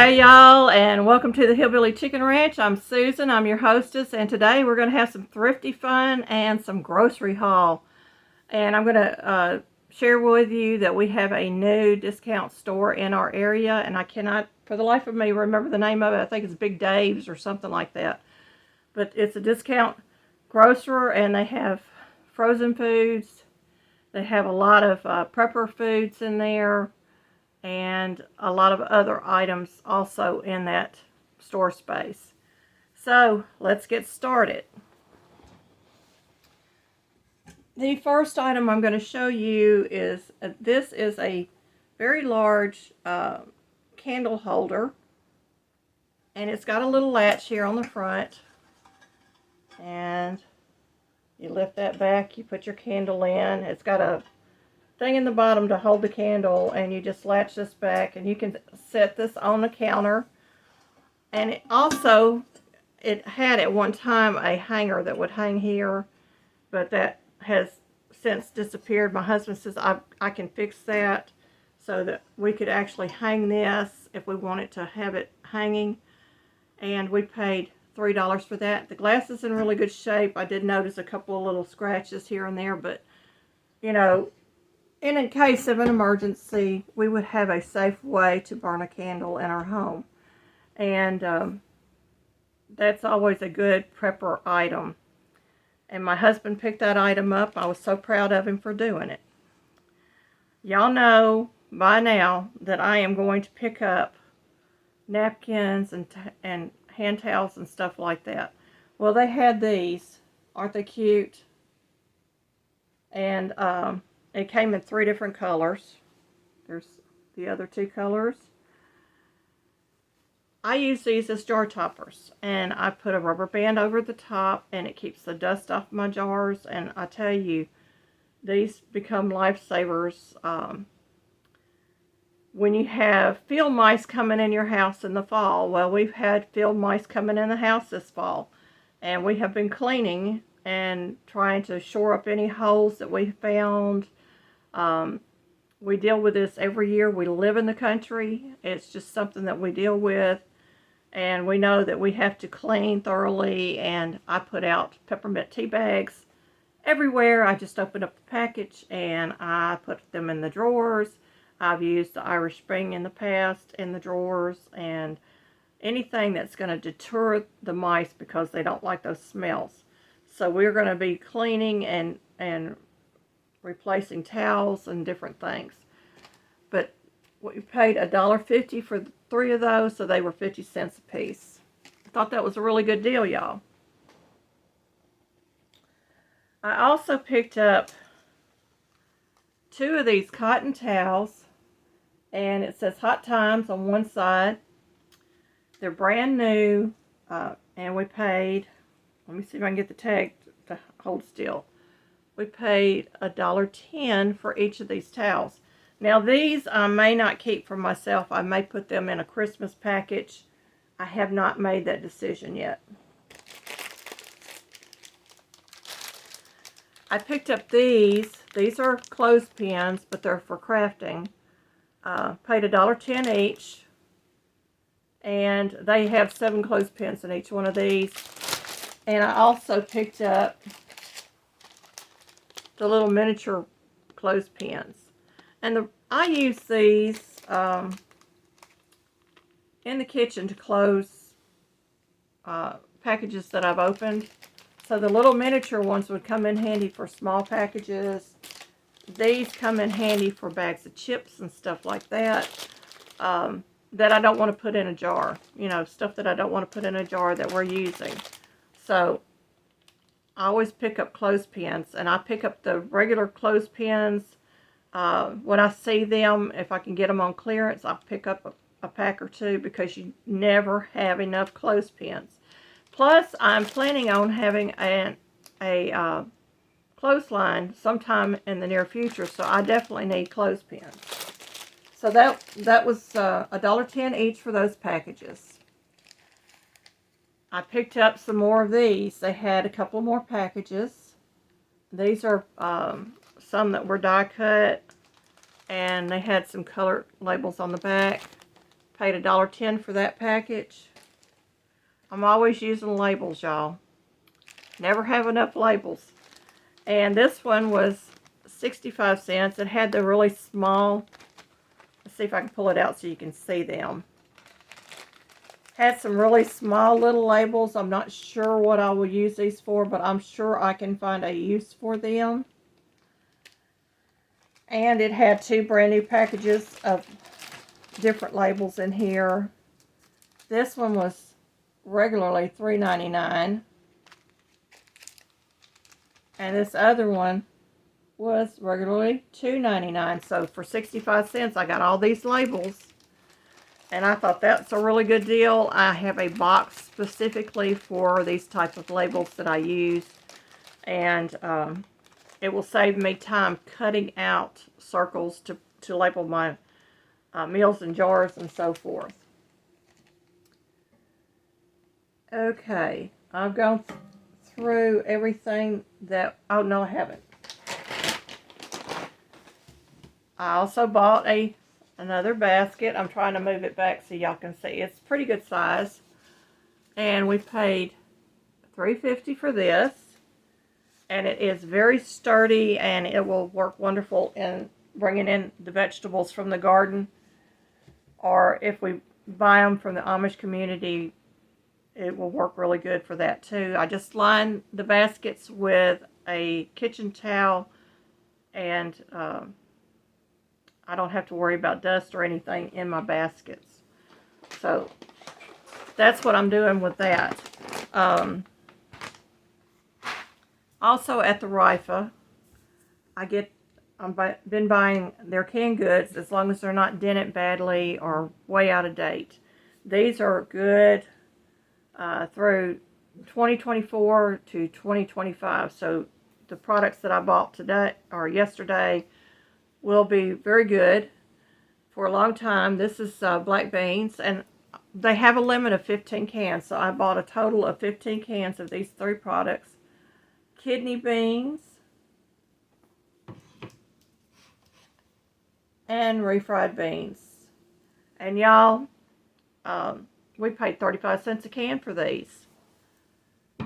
Hey y'all, and welcome to the Hillbilly Chicken Ranch. I'm Susan, I'm your hostess, and today we're going to have some thrifty fun and some grocery haul. And I'm going to share with you that we have a new discount store in our area, and I cannot for the life of me remember the name of it. I think it's Big Dave's or something like that. But it's a discount grocer, and they have frozen foods. They have a lot of prepper foods in there, and a lot of other items also in that store space. So let's get started. The first item I'm going to show you is this is a very large candle holder, and it's got a little latch here on the front, and you lift that back, you put your candle in. It's got a thing in the bottom to hold the candle, and you just latch this back, and you can set this on the counter. And it had at one time a hanger that would hang here, but that has since disappeared. My husband says I can fix that so that we could actually hang this if we wanted to have it hanging, and we paid $3 for that. The glass is in really good shape. I did notice a couple of little scratches here and there, but you know, in case of an emergency, we would have a safe way to burn a candle in our home. And that's always a good prepper item. And my husband picked that item up. I was so proud of him for doing it. Y'all know by now that I am going to pick up napkins and hand towels and stuff like that. Well, they had these. Aren't they cute? And it came in 3 different colors. There's the other 2 colors. I use these as jar toppers, and I put a rubber band over the top, and it keeps the dust off my jars. And I tell you, these become lifesavers when you have field mice coming in your house in the fall. Well, we've had field mice coming in the house this fall, and we have been cleaning and trying to shore up any holes that we found. We deal with this every year. We live in the country. It's just something that we deal with, and we know that we have to clean thoroughly. And I put out peppermint tea bags everywhere. I just opened up the package and I put them in the drawers. I've used the Irish Spring in the past in the drawers, and anything that's going to deter the mice because they don't like those smells. So we're going to be cleaning and replacing towels and different things. But we paid $1.50 for 3 of those, so they were 50 cents a piece. I thought that was a really good deal, y'all. I also picked up 2 of these cotton towels, and it says Hot Times on one side. They're brand new, and we paid, let me see if I can get the tag to hold still. We paid $1.10 for each of these towels. Now these I may not keep for myself. I may put them in a Christmas package. I have not made that decision yet. I picked up these. These are clothespins, but they're for crafting. Paid $1.10 each. And they have 7 clothespins in each one of these. And I also picked up the little miniature clothespins. And I use these in the kitchen to close packages that I've opened. So the little miniature ones would come in handy for small packages. These come in handy for bags of chips and stuff like that. That I don't want to put in a jar. You know, stuff that I don't want to put in a jar that we're using. So I always pick up clothespins, and I pick up the regular clothespins when I see them. If I can get them on clearance, I'll pick up a pack or 2, because you never have enough clothespins. Plus, I'm planning on having a clothesline sometime in the near future, so I definitely need clothespins. So that was $1.10 each for those packages. I picked up some more of these. They had a couple more packages. These are some that were die cut, and they had some color labels on the back. paid $1.10 for that package. I'm always using labels, y'all. Never have enough labels. And this one was 65 cents. It had the really small, let's see if I can pull it out so you can see them. Had some really small little labels. I'm not sure what I will use these for, but I'm sure I can find a use for them. And it had 2 brand new packages of different labels in here. This one was regularly $3.99. And this other one was regularly $2.99. So for 65 cents, I got all these labels. And I thought that's a really good deal. I have a box specifically for these types of labels that I use. And it will save me time cutting out circles to label my meals and jars and so forth. Okay, I've gone through everything that, oh no I haven't. I also bought another basket. I'm trying to move it back so y'all can see. It's pretty good size. And we paid $3.50 for this. And it is very sturdy and it will work wonderful in bringing in the vegetables from the garden. Or if we buy them from the Amish community, it will work really good for that too. I just line the baskets with a kitchen towel and I don't have to worry about dust or anything in my baskets. So that's what I'm doing with that. Also at the Rifa, I've been buying their canned goods as long as they're not dented badly or way out of date. These are good through 2024 to 2025. So the products that I bought today or yesterday will be very good for a long time. This is black beans, and they have a limit of 15 cans. So I bought a total of 15 cans of these 3 products. Kidney beans and refried beans. And y'all, we paid 35 cents a can for these.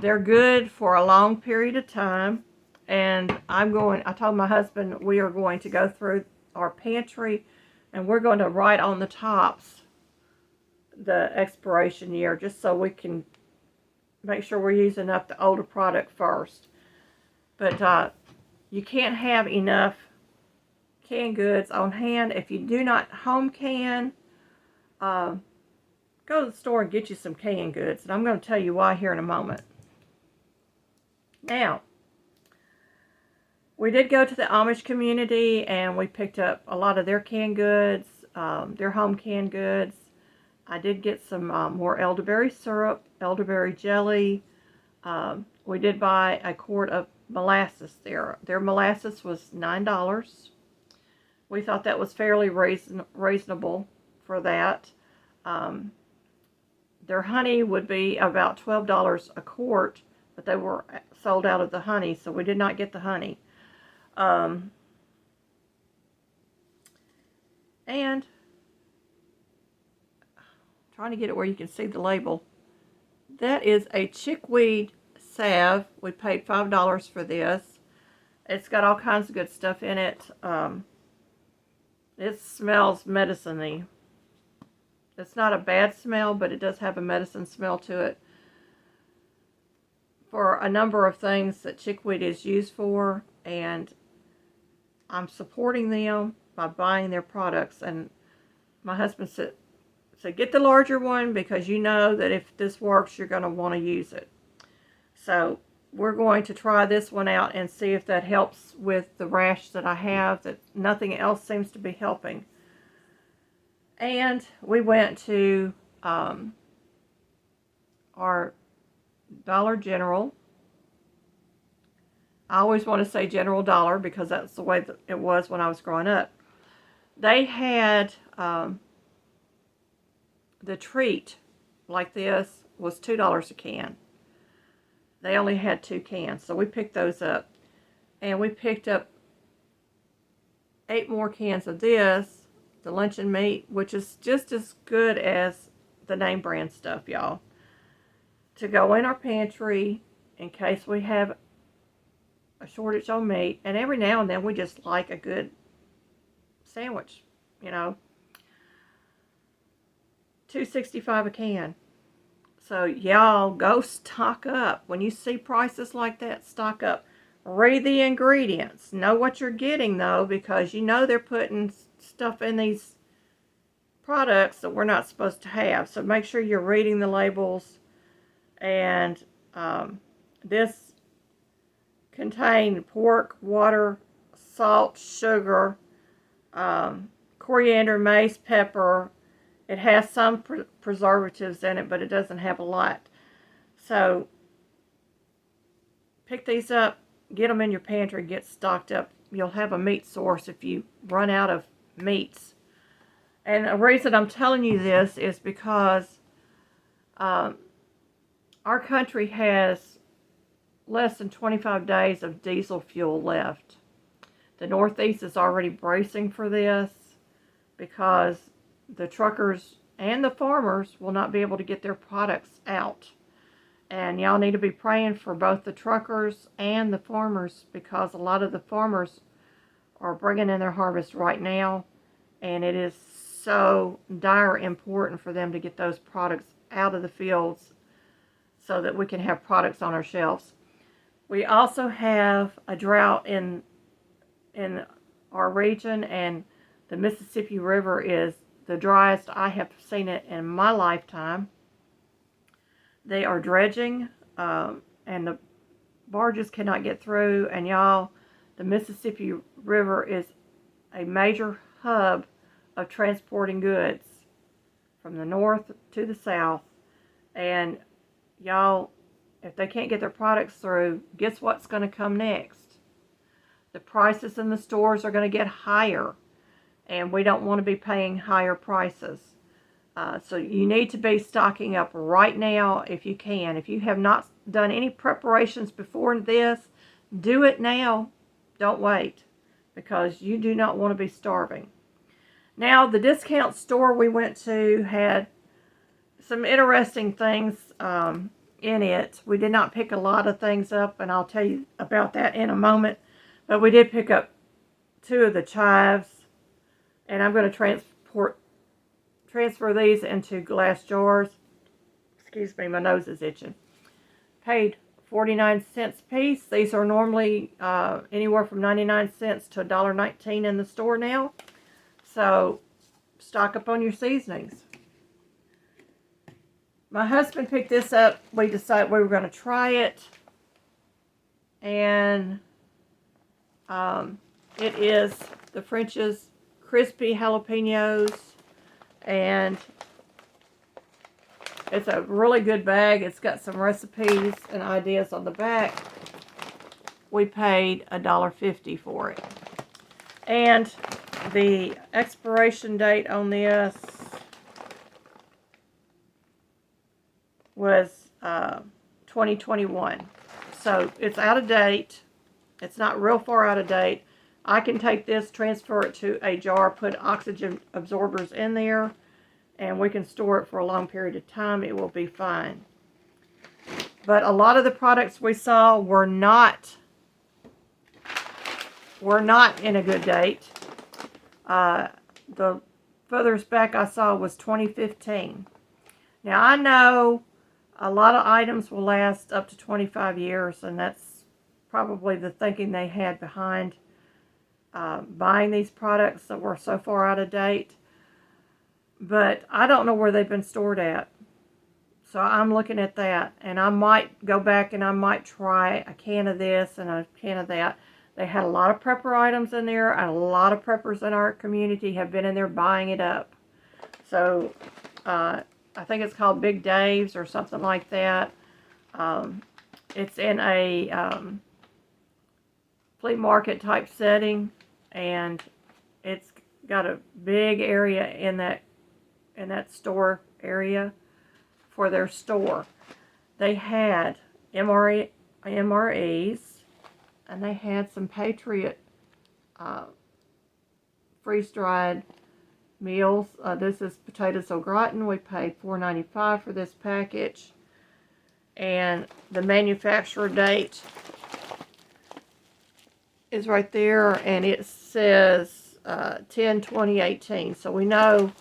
They're good for a long period of time. And I told my husband we are going to go through our pantry and we're going to write on the tops the expiration year just so we can make sure we're using up the older product first. But you can't have enough canned goods on hand. If you do not home can, go to the store and get you some canned goods. And I'm going to tell you why here in a moment. Now, we did go to the Amish community and we picked up a lot of their canned goods, their home canned goods. I did get some more elderberry syrup, elderberry jelly. We did buy a quart of molasses there. Their molasses was $9. We thought that was fairly reasonable for that. Their honey would be about $12 a quart, but they were sold out of the honey, so we did not get the honey. And trying to get it where you can see the label. That is a chickweed salve. We paid $5 for this. It's got all kinds of good stuff in it. It smells medicine-y. It's not a bad smell, but it does have a medicine smell to it. For a number of things that chickweed is used for, and I'm supporting them by buying their products. And my husband said get the larger one because you know that if this works, you're going to want to use it. So we're going to try this one out and see if that helps with the rash that I have, that nothing else seems to be helping. And we went to our Dollar General. I always want to say General Dollar because that's the way that it was when I was growing up. They had the treat like this was $2 a can. They only had 2 cans, so we picked those up. And we picked up 8 more cans of this. the luncheon meat, which is just as good as the name brand stuff, y'all, to go in our pantry in case we have a shortage on meat. And every now and then we just like a good sandwich, you know. $2.65 a can. So y'all go stock up. When you see prices like that, stock up. Read the ingredients. Know what you're getting though, because you know they're putting stuff in these products that we're not supposed to have. So make sure you're reading the labels. And this contained pork, water, salt, sugar, coriander, mace, pepper. It has some preservatives in it, but it doesn't have a lot. So pick these up, get them in your pantry, get stocked up. You'll have a meat source if you run out of meats. And the reason I'm telling you this is because our country has less than 25 days of diesel fuel left. The Northeast is already bracing for this because the truckers and the farmers will not be able to get their products out. And y'all need to be praying for both the truckers and the farmers, because a lot of the farmers are bringing in their harvest right now, and it is so dire important for them to get those products out of the fields so that we can have products on our shelves. We also have a drought in our region, and the Mississippi River is the driest I have seen it in my lifetime. They are dredging, and the barges cannot get through. And y'all, the Mississippi River is a major hub of transporting goods from the north to the south. And y'all, if they can't get their products through, guess what's going to come next? The prices in the stores are going to get higher. And we don't want to be paying higher prices. So you need to be stocking up right now if you can. If you have not done any preparations before this, do it now. Don't wait, because you do not want to be starving. Now, the discount store we went to had some interesting things in it. We did not pick a lot of things up, and I'll tell you about that in a moment. But we did pick up 2 of the chives. And I'm going to transfer these into glass jars. Excuse me, my nose is itching. Paid 49 cents a piece. These are normally anywhere from 99 cents to $1.19 in the store now. So stock up on your seasonings. My husband picked this up. We decided we were going to try it. And it is the French's crispy jalapenos, and it's a really good bag. It's got some recipes and ideas on the back. We paid $1.50 for it. And the expiration date on this was 2021. So it's out of date. It's not real far out of date. I can take this, transfer it to a jar, put oxygen absorbers in there, and we can store it for a long period of time. It will be fine. But a lot of the products we saw were not in a good date. The furthest back I saw was 2015. Now, I know a lot of items will last up to 25 years, and that's probably the thinking they had behind buying these products that were so far out of date. But I don't know where they've been stored at. So I'm looking at that, and I might go back and I might try a can of this and a can of that. They had a lot of prepper items in there, and a lot of preppers in our community have been in there buying it up. So I think it's called Big Dave's or something like that. It's in a flea market type setting, and it's got a big area in that store area for their store. They had MREs, and they had some Patriot freeze-dried meals. This is potatoes au gratin. We paid $4.95 for this package. And the manufacturer date is right there, and it says 10/20/18. So we know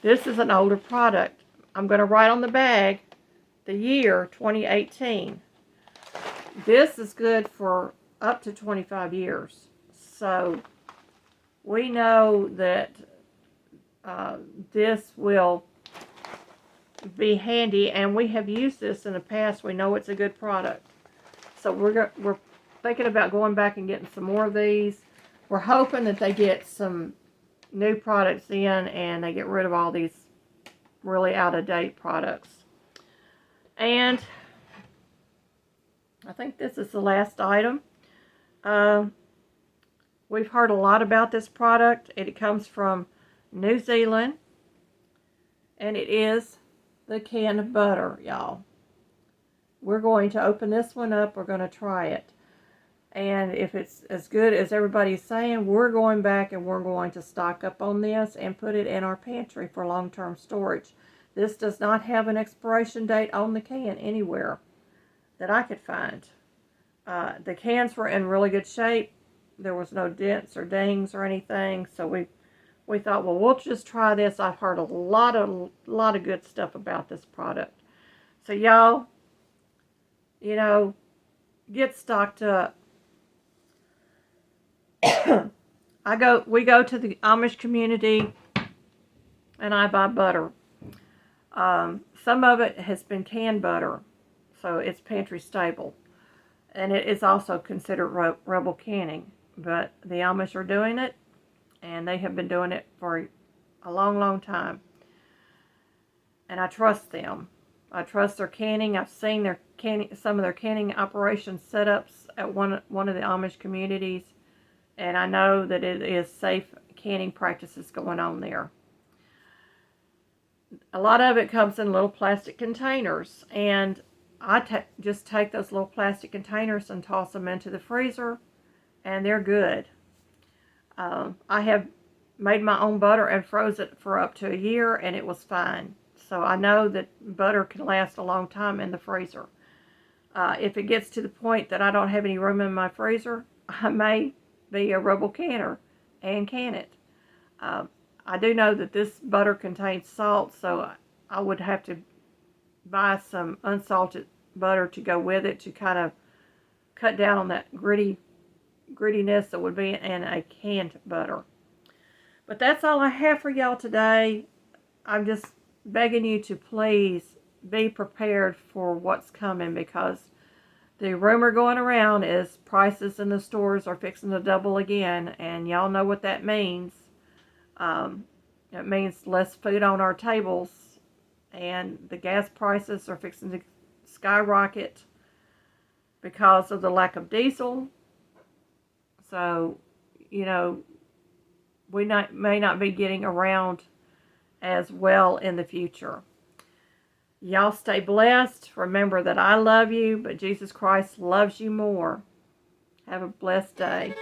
this is an older product. I'm going to write on the bag the year 2018. This is good for up to 25 years. So we know that this will be handy, and we have used this in the past. We know it's a good product. So we're thinking about going back and getting some more of these. We're hoping that they get some new products in and they get rid of all these really out-of-date products. And I think this is the last item. We've heard a lot about this product. It comes from New Zealand, and it is the canned butter, y'all. We're going to open this one up. We're going to try it. And if it's as good as everybody's saying, we're going back and we're going to stock up on this and put it in our pantry for long-term storage. This does not have an expiration date on the can anywhere that I could find. The cans were in really good shape. There was no dents or dings or anything. So we thought, well, we'll just try this. I've heard a lot of good stuff about this product. So y'all, you know, get stocked up. We go to the Amish community and I buy butter. Some of it has been canned butter, so it's pantry stable. And it is also considered rebel canning. But the Amish are doing it, and they have been doing it for a long time. And I trust them. I trust their canning. I've seen their some of their canning operation setups at one of the Amish communities, and I know that it is safe canning practices going on there. A lot of it comes in little plastic containers, and I just take those little plastic containers and toss them into the freezer, and they're good. I have made my own butter and froze it for up to a year, and it was fine. So I know that butter can last a long time in the freezer. If it gets to the point that I don't have any room in my freezer, I may be a rebel canner and can it. I do know that this butter contains salt, so I would have to buy some unsalted butter to go with it to kind of cut down on that grittiness that would be in a canned butter. But that's all I have for y'all today. I'm just begging you to please be prepared for what's coming, because the rumor going around is prices in the stores are fixing to double again, and y'all know what that means. It means less food on our tables, and the gas prices are fixing to skyrocket because of the lack of diesel. So, you know, we may not be getting around as well in the future. Y'all stay blessed. Remember that I love you, but Jesus Christ loves you more. Have a blessed day.